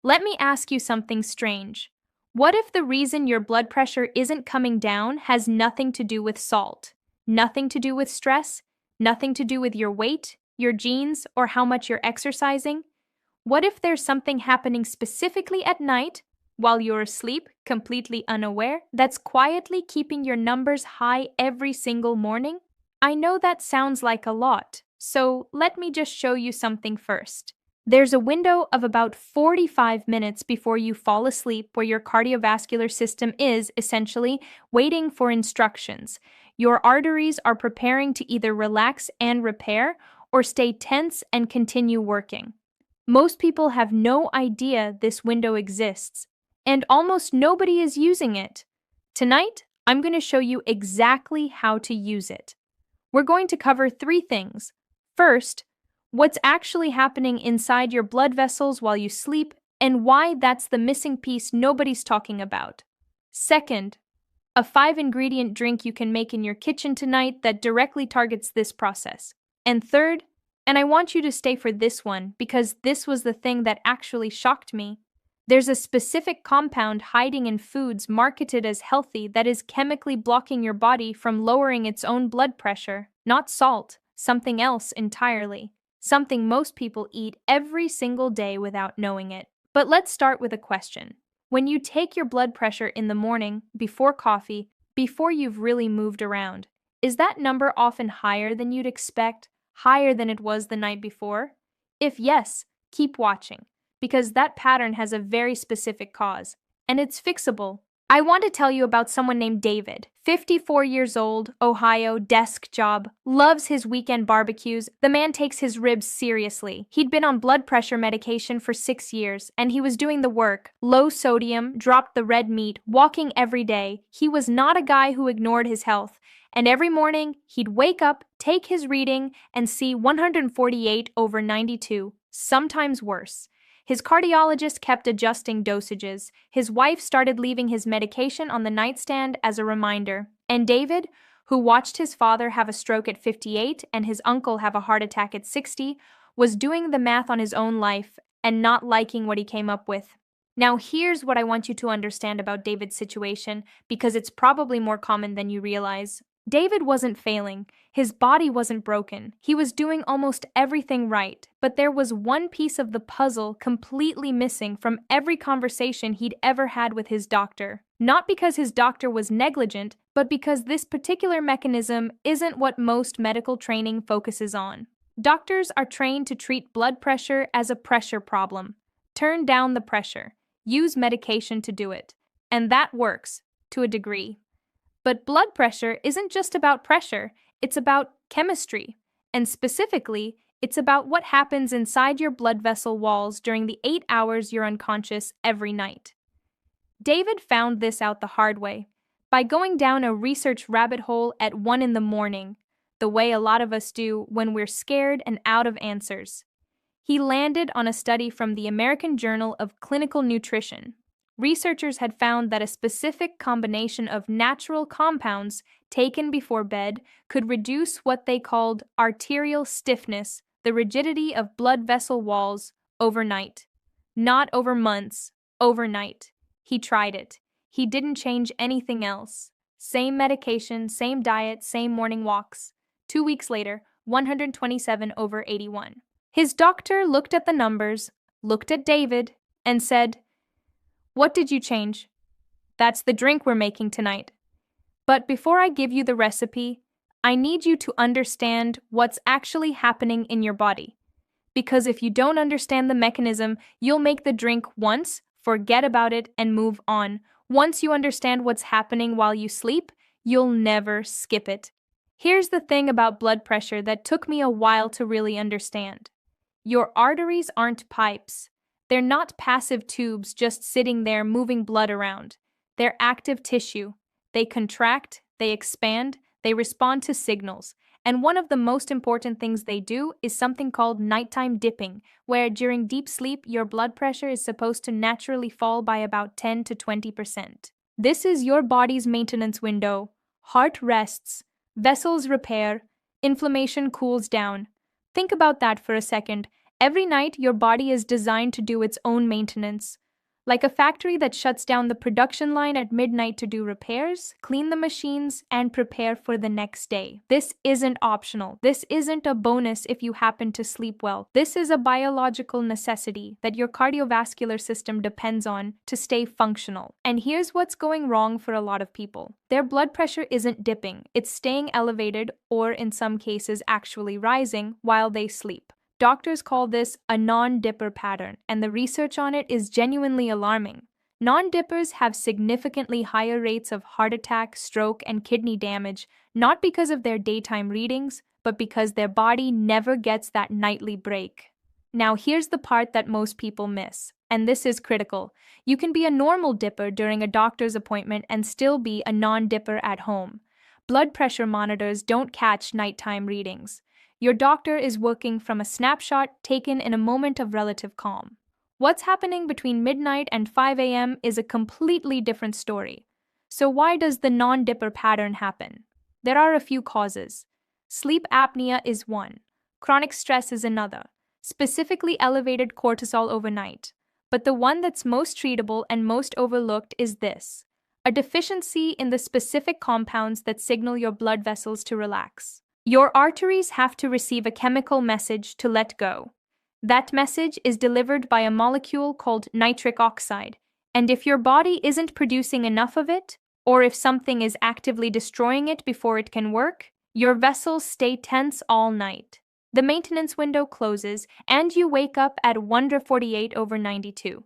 Let me ask you something strange. What if the reason your blood pressure isn't coming down has nothing to do with salt, nothing to do with stress, nothing to do with your weight, your genes, or how much you're exercising? What if there's something happening specifically at night, while you're asleep, completely unaware, that's quietly keeping your numbers high every single morning? I know that sounds like a lot, so let me just show you something first. There's a window of about 45 minutes before you fall asleep where your cardiovascular system is, essentially, waiting for instructions. Your arteries are preparing to either relax and repair or stay tense and continue working. Most people have no idea this window exists, and almost nobody is using it. Tonight, I'm going to show you exactly how to use it. We're going to cover three things. First, what's actually happening inside your blood vessels while you sleep, and why that's the missing piece nobody's talking about. Second, a 5-ingredient drink you can make in your kitchen tonight that directly targets this process. And third, and I want you to stay for this one because this was the thing that actually shocked me. There's a specific compound hiding in foods marketed as healthy that is chemically blocking your body from lowering its own blood pressure. Not salt, something else entirely. Something most people eat every single day without knowing it. But let's start with a question. When you take your blood pressure in the morning, before coffee, before you've really moved around, is that number often higher than you'd expect? Higher than it was the night before? If yes, keep watching, because that pattern has a very specific cause, and it's fixable. I want to tell you about someone named David, 54 years old, Ohio, desk job, loves his weekend barbecues. The man takes his ribs seriously. He'd been on blood pressure medication for 6 years, and he was doing the work. Low sodium, dropped the red meat, walking every day. He was not a guy who ignored his health. And every morning, he'd wake up, take his reading, and see 148/92, sometimes worse. His cardiologist kept adjusting dosages. His wife started leaving his medication on the nightstand as a reminder. And David, who watched his father have a stroke at 58 and his uncle have a heart attack at 60, was doing the math on his own life and not liking what he came up with. Now, here's what I want you to understand about David's situation, because it's probably more common than you realize. David wasn't failing. His body wasn't broken. He was doing almost everything right, but there was one piece of the puzzle completely missing from every conversation he'd ever had with his doctor. Not because his doctor was negligent, but because this particular mechanism isn't what most medical training focuses on. Doctors are trained to treat blood pressure as a pressure problem. Turn down the pressure. Use medication to do it. And that works, to a degree. But blood pressure isn't just about pressure, it's about chemistry. And specifically, it's about what happens inside your blood vessel walls during the 8 hours you're unconscious every night. David found this out the hard way, by going down a research rabbit hole at 1 in the morning, the way a lot of us do when we're scared and out of answers. He landed on a study from the American Journal of Clinical Nutrition. Researchers had found that a specific combination of natural compounds taken before bed could reduce what they called arterial stiffness, the rigidity of blood vessel walls, overnight. Not over months, overnight. He tried it. He didn't change anything else. Same medication, same diet, same morning walks. 2 weeks later, 127/81. His doctor looked at the numbers, looked at David, and said, "What did you change?" "That's the drink we're making tonight. But before I give you the recipe, I need you to understand what's actually happening in your body. Because if you don't understand the mechanism, you'll make the drink once, forget about it, and move on. Once you understand what's happening while you sleep, you'll never skip it." Here's the thing about blood pressure that took me a while to really understand. Your arteries aren't pipes. They're not passive tubes just sitting there moving blood around. They're active tissue. They contract, they expand, they respond to signals. And one of the most important things they do is something called nighttime dipping, where during deep sleep, your blood pressure is supposed to naturally fall by about 10 to 20%. This is your body's maintenance window. Heart rests, vessels repair, inflammation cools down. Think about that for a second. Every night, your body is designed to do its own maintenance. Like a factory that shuts down the production line at midnight to do repairs, clean the machines, and prepare for the next day. This isn't optional. This isn't a bonus if you happen to sleep well. This is a biological necessity that your cardiovascular system depends on to stay functional. And here's what's going wrong for a lot of people. Their blood pressure isn't dipping. It's staying elevated, or in some cases actually rising, while they sleep. Doctors call this a non-dipper pattern, and the research on it is genuinely alarming. Non-dippers have significantly higher rates of heart attack, stroke, and kidney damage, not because of their daytime readings, but because their body never gets that nightly break. Now, here's the part that most people miss, and this is critical. You can be a normal dipper during a doctor's appointment and still be a non-dipper at home. Blood pressure monitors don't catch nighttime readings. Your doctor is working from a snapshot taken in a moment of relative calm. What's happening between midnight and 5 a.m. is a completely different story. So why does the non-dipper pattern happen? There are a few causes. Sleep apnea is one. Chronic stress is another. Specifically elevated cortisol overnight. But the one that's most treatable and most overlooked is this: a deficiency in the specific compounds that signal your blood vessels to relax. Your arteries have to receive a chemical message to let go. That message is delivered by a molecule called nitric oxide, and if your body isn't producing enough of it, or if something is actively destroying it before it can work, your vessels stay tense all night. The maintenance window closes, and you wake up at 1:48/92.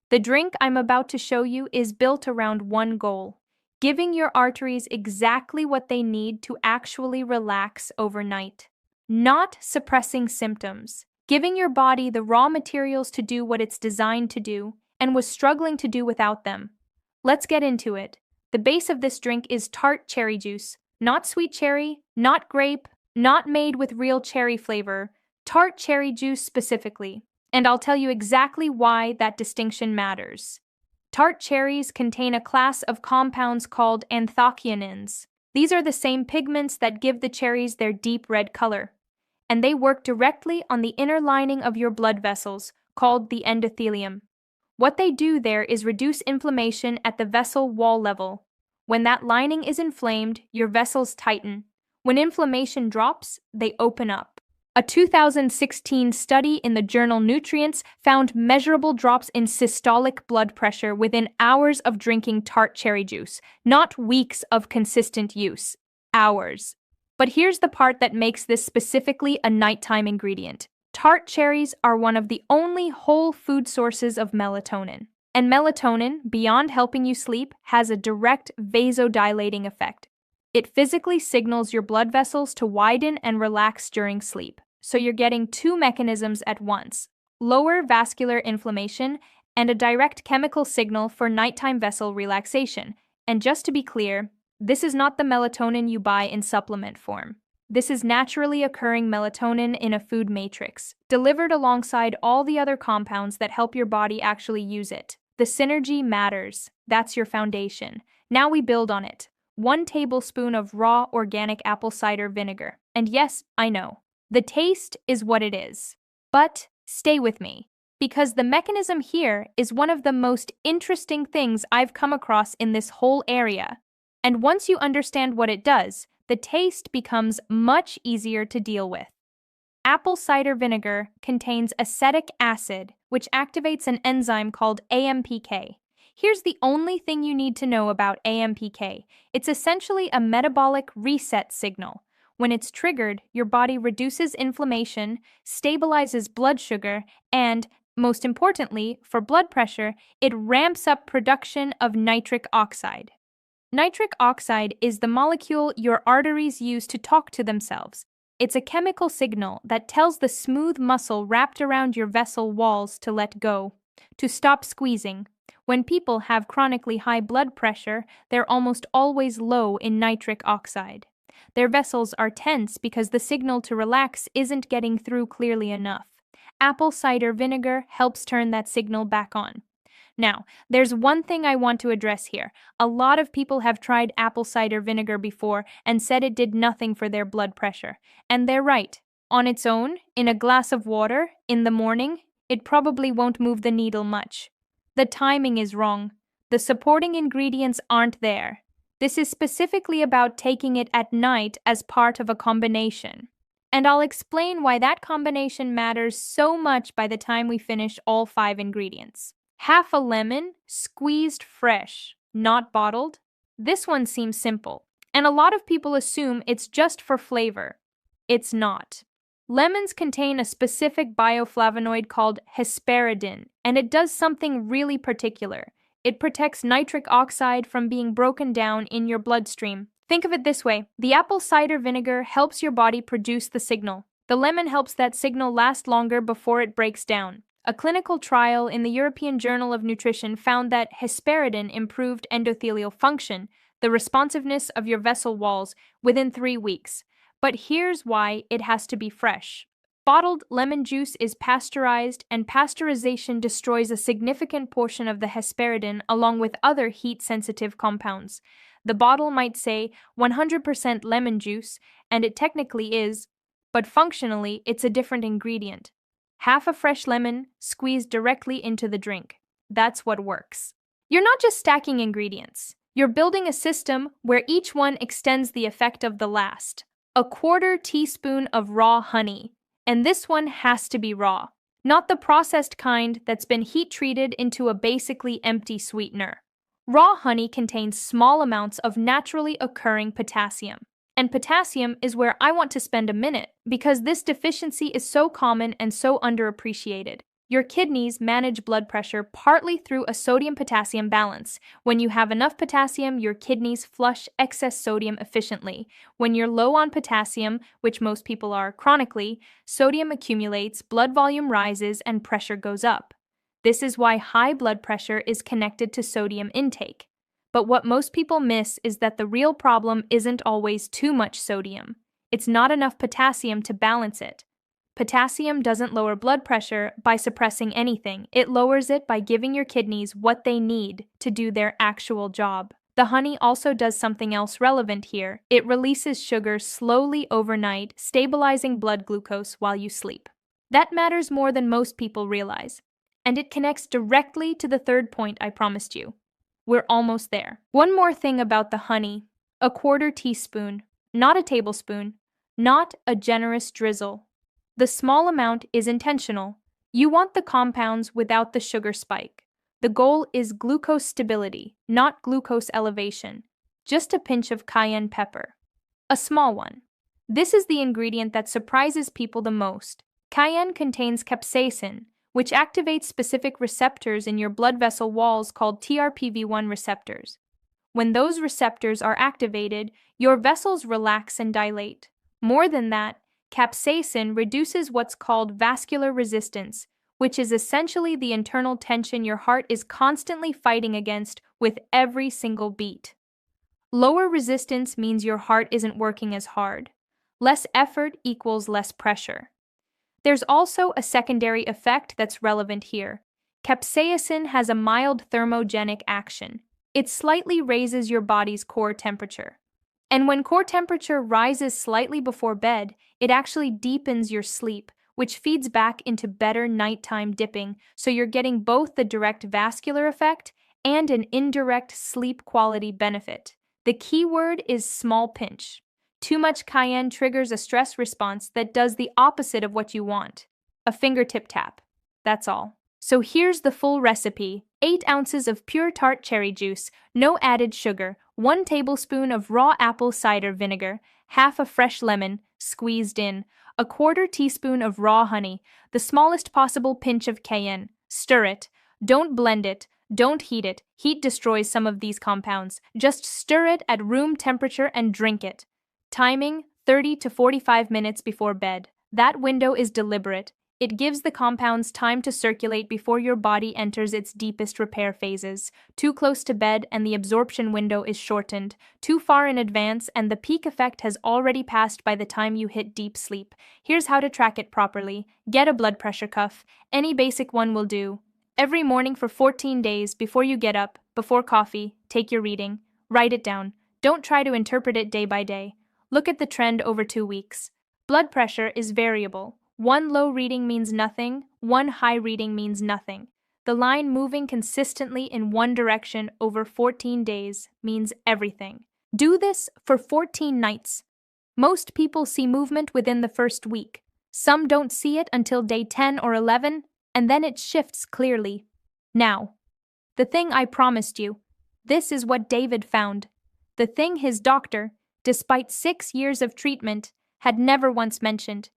The drink I'm about to show you is built around one goal: giving your arteries exactly what they need to actually relax overnight. Not suppressing symptoms, giving your body the raw materials to do what it's designed to do and was struggling to do without them. Let's get into it. The base of this drink is tart cherry juice, not sweet cherry, not grape, not made with real cherry flavor, tart cherry juice specifically. And I'll tell you exactly why that distinction matters. Tart cherries contain a class of compounds called anthocyanins. These are the same pigments that give the cherries their deep red color, and they work directly on the inner lining of your blood vessels, called the endothelium. What they do there is reduce inflammation at the vessel wall level. When that lining is inflamed, your vessels tighten. When inflammation drops, they open up. A 2016 study in the journal Nutrients found measurable drops in systolic blood pressure within hours of drinking tart cherry juice, not weeks of consistent use. Hours. But here's the part that makes this specifically a nighttime ingredient. Tart cherries are one of the only whole food sources of melatonin. And melatonin, beyond helping you sleep, has a direct vasodilating effect. It physically signals your blood vessels to widen and relax during sleep. So you're getting two mechanisms at once: lower vascular inflammation and a direct chemical signal for nighttime vessel relaxation. And just to be clear, this is not the melatonin you buy in supplement form. This is naturally occurring melatonin in a food matrix, delivered alongside all the other compounds that help your body actually use it. The synergy matters. That's your foundation. Now we build on it. 1 tablespoon of raw organic apple cider vinegar. And yes, I know, the taste is what it is. But stay with me, because the mechanism here is one of the most interesting things I've come across in this whole area. And once you understand what it does, the taste becomes much easier to deal with. Apple cider vinegar contains acetic acid, which activates an enzyme called AMPK. Here's the only thing you need to know about AMPK. It's essentially a metabolic reset signal. When it's triggered, your body reduces inflammation, stabilizes blood sugar, and, most importantly, for blood pressure, it ramps up production of nitric oxide. Nitric oxide is the molecule your arteries use to talk to themselves. It's a chemical signal that tells the smooth muscle wrapped around your vessel walls to let go, to stop squeezing. When people have chronically high blood pressure, they're almost always low in nitric oxide. Their vessels are tense because the signal to relax isn't getting through clearly enough. Apple cider vinegar helps turn that signal back on. Now, there's one thing I want to address here. A lot of people have tried apple cider vinegar before and said it did nothing for their blood pressure. And they're right. On its own, in a glass of water, in the morning, it probably won't move the needle much. The timing is wrong. The supporting ingredients aren't there. This is specifically about taking it at night as part of a combination. And I'll explain why that combination matters so much by the time we finish all 5 ingredients. Half a lemon, squeezed fresh, not bottled. This one seems simple, and a lot of people assume it's just for flavor. It's not. Lemons contain a specific bioflavonoid called hesperidin, and it does something really particular. It protects nitric oxide from being broken down in your bloodstream. Think of it this way: the apple cider vinegar helps your body produce the signal. The lemon helps that signal last longer before it breaks down. A clinical trial in the European Journal of Nutrition found that hesperidin improved endothelial function, the responsiveness of your vessel walls, within 3 weeks. But here's why it has to be fresh. Bottled lemon juice is pasteurized, and pasteurization destroys a significant portion of the hesperidin along with other heat-sensitive compounds. The bottle might say 100% lemon juice, and it technically is, but functionally it's a different ingredient. Half a fresh lemon squeezed directly into the drink. That's what works. You're not just stacking ingredients. You're building a system where each one extends the effect of the last. A 1/4 teaspoon of raw honey, and this one has to be raw, not the processed kind that's been heat-treated into a basically empty sweetener. Raw honey contains small amounts of naturally occurring potassium. And potassium is where I want to spend a minute, because this deficiency is so common and so underappreciated. Your kidneys manage blood pressure partly through a sodium-potassium balance. When you have enough potassium, your kidneys flush excess sodium efficiently. When you're low on potassium, which most people are chronically, sodium accumulates, blood volume rises, and pressure goes up. This is why high blood pressure is connected to sodium intake. But what most people miss is that the real problem isn't always too much sodium. It's not enough potassium to balance it. Potassium doesn't lower blood pressure by suppressing anything. It lowers it by giving your kidneys what they need to do their actual job. The honey also does something else relevant here. It releases sugar slowly overnight, stabilizing blood glucose while you sleep. That matters more than most people realize. And it connects directly to the third point I promised you. We're almost there. One more thing about the honey: a 1/4 teaspoon, not a tablespoon, not a generous drizzle. The small amount is intentional. You want the compounds without the sugar spike. The goal is glucose stability, not glucose elevation. Just a pinch of cayenne pepper. A small one. This is the ingredient that surprises people the most. Cayenne contains capsaicin, which activates specific receptors in your blood vessel walls called TRPV1 receptors. When those receptors are activated, your vessels relax and dilate. More than that, capsaicin reduces what's called vascular resistance, which is essentially the internal tension your heart is constantly fighting against with every single beat. Lower resistance means your heart isn't working as hard. Less effort equals less pressure. There's also a secondary effect that's relevant here. Capsaicin has a mild thermogenic action. It slightly raises your body's core temperature. And when core temperature rises slightly before bed, it actually deepens your sleep, which feeds back into better nighttime dipping, so you're getting both the direct vascular effect and an indirect sleep quality benefit. The key word is small pinch. Too much cayenne triggers a stress response that does the opposite of what you want. A fingertip tap. That's all. So here's the full recipe: 8 ounces of pure tart cherry juice, no added sugar, 1 tablespoon of raw apple cider vinegar, half a fresh lemon, squeezed in, a 1/4 teaspoon of raw honey, the smallest possible pinch of cayenne. Stir it. Don't blend it. Don't heat it. Heat destroys some of these compounds. Just stir it at room temperature and drink it. Timing: 30 to 45 minutes before bed. That window is deliberate. It gives the compounds time to circulate before your body enters its deepest repair phases. Too close to bed and the absorption window is shortened. Too far in advance and the peak effect has already passed by the time you hit deep sleep. Here's how to track it properly. Get a blood pressure cuff. Any basic one will do. Every morning for 14 days, before you get up, before coffee, take your reading. Write it down. Don't try to interpret it day by day. Look at the trend over 2 weeks. Blood pressure is variable. One low reading means nothing, one high reading means nothing. The line moving consistently in one direction over 14 days means everything. Do this for 14 nights. Most people see movement within the first week. Some don't see it until day 10 or 11, and then it shifts clearly. Now, the thing I promised you. This is what David found. The thing his doctor, despite 6 years of treatment, had never once mentioned.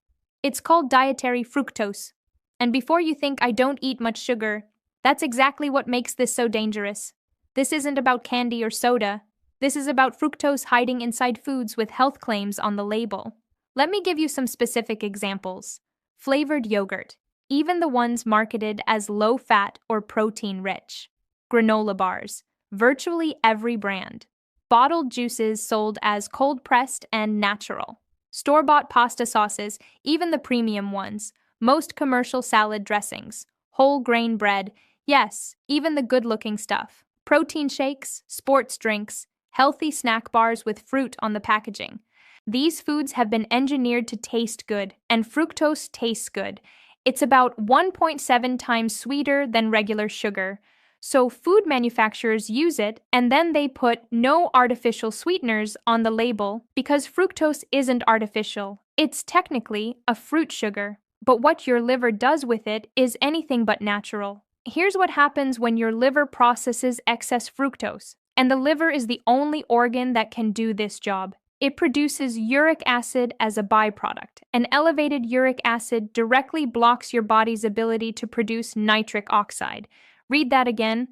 It's called dietary fructose. And before you think I don't eat much sugar, that's exactly what makes this so dangerous. This isn't about candy or soda. This is about fructose hiding inside foods with health claims on the label. Let me give you some specific examples. Flavored yogurt, even the ones marketed as low-fat or protein-rich. Granola bars, virtually every brand. Bottled juices sold as cold-pressed and natural. Store-bought pasta sauces, even the premium ones. Most commercial salad dressings. Whole grain bread, yes, even the good-looking stuff. Protein shakes, sports drinks, healthy snack bars with fruit on the packaging. These foods have been engineered to taste good, and fructose tastes good. It's about 1.7 times sweeter than regular sugar. So food manufacturers use it, and then they put no artificial sweeteners on the label because fructose isn't artificial. It's technically a fruit sugar. But what your liver does with it is anything but natural. Here's what happens when your liver processes excess fructose, and the liver is the only organ that can do this job. It produces uric acid as a byproduct. An elevated uric acid directly blocks your body's ability to produce nitric oxide. Read that again.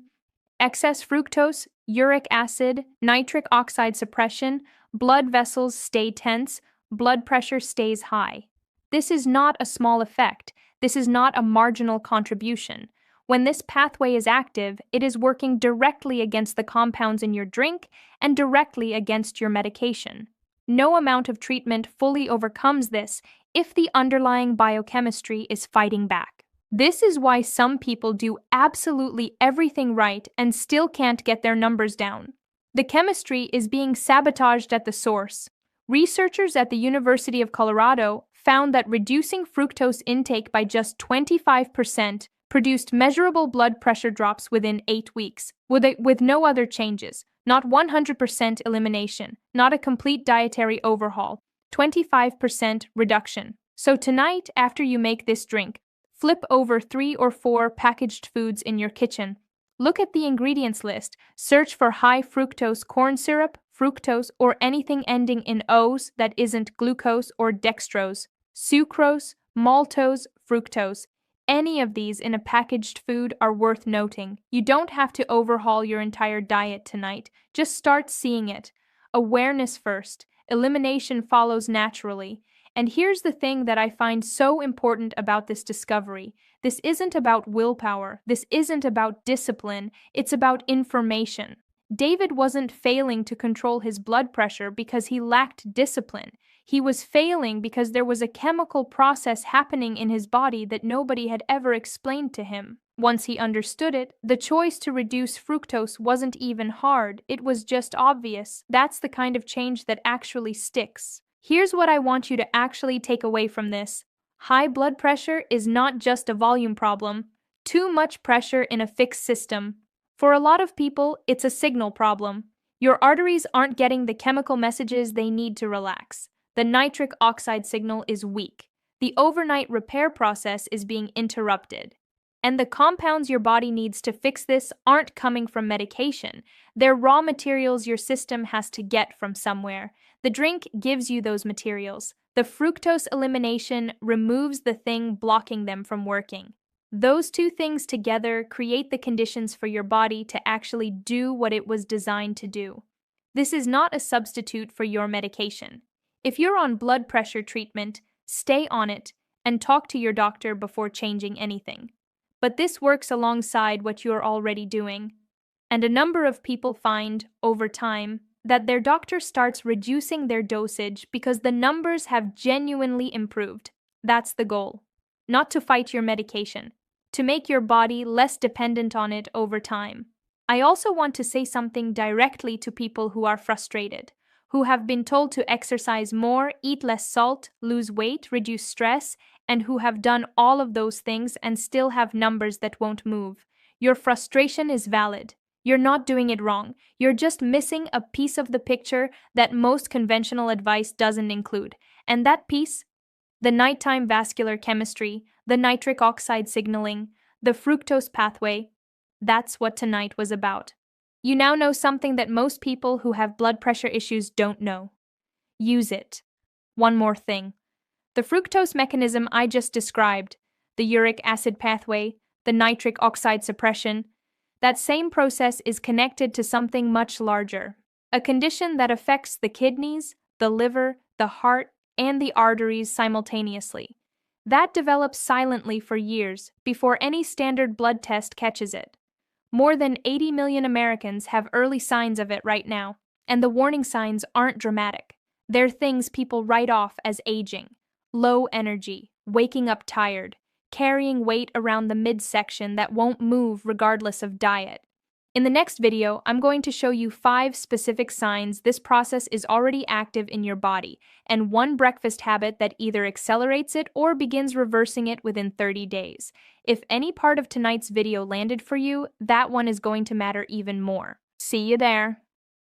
Excess fructose, uric acid, nitric oxide suppression, blood vessels stay tense, blood pressure stays high. This is not a small effect. This is not a marginal contribution. When this pathway is active, it is working directly against the compounds in your drink and directly against your medication. No amount of treatment fully overcomes this if the underlying biochemistry is fighting back. This is why some people do absolutely everything right and still can't get their numbers down. The chemistry is being sabotaged at the source. Researchers at the University of Colorado found that reducing fructose intake by just 25% produced measurable blood pressure drops within 8 weeks, with no other changes, not 100% elimination, not a complete dietary overhaul, 25% reduction. So tonight, after you make this drink, flip over 3 or 4 packaged foods in your kitchen. Look at the ingredients list. Search for high fructose corn syrup, fructose, or anything ending in O's that isn't glucose or dextrose, sucrose, maltose, fructose. Any of these in a packaged food are worth noting. You don't have to overhaul your entire diet tonight. Just start seeing it. Awareness first. Elimination follows naturally. And here's the thing that I find so important about this discovery. This isn't about willpower. This isn't about discipline. It's about information. David wasn't failing to control his blood pressure because he lacked discipline. He was failing because there was a chemical process happening in his body that nobody had ever explained to him. Once he understood it, the choice to reduce fructose wasn't even hard. It was just obvious. That's the kind of change that actually sticks. Here's what I want you to actually take away from this. High blood pressure is not just a volume problem. Too much pressure in a fixed system. For a lot of people, it's a signal problem. Your arteries aren't getting the chemical messages they need to relax. The nitric oxide signal is weak. The overnight repair process is being interrupted. And the compounds your body needs to fix this aren't coming from medication. They're raw materials your system has to get from somewhere. The drink gives you those materials. The fructose elimination removes the thing blocking them from working. Those two things together create the conditions for your body to actually do what it was designed to do. This is not a substitute for your medication. If you're on blood pressure treatment, stay on it and talk to your doctor before changing anything. But this works alongside what you're already doing. And a number of people find, over time, that their doctor starts reducing their dosage because the numbers have genuinely improved. That's the goal. Not to fight your medication, to make your body less dependent on it over time. I also want to say something directly to people who are frustrated. who have been told to exercise more, eat less salt, lose weight, reduce stress, and who have done all of those things and still have numbers that won't move. Your frustration is valid. You're not doing it wrong. You're just missing a piece of the picture that most conventional advice doesn't include. And that piece? The nighttime vascular chemistry, the nitric oxide signaling, the fructose pathway. That's what tonight was about. You now know something that most people who have blood pressure issues don't know. Use it. One more thing. The fructose mechanism I just described, the uric acid pathway, the nitric oxide suppression, that same process is connected to something much larger, a condition that affects the kidneys, the liver, the heart, and the arteries simultaneously. That develops silently for years before any standard blood test catches it. More than 80 million Americans have early signs of it right now, and the warning signs aren't dramatic. They're things people write off as aging. Low energy, waking up tired, carrying weight around the midsection that won't move regardless of diet. In the next video, I'm going to show you 5 specific signs this process is already active in your body, and one breakfast habit that either accelerates it or begins reversing it within 30 days. If any part of tonight's video landed for you, that one is going to matter even more. See you there!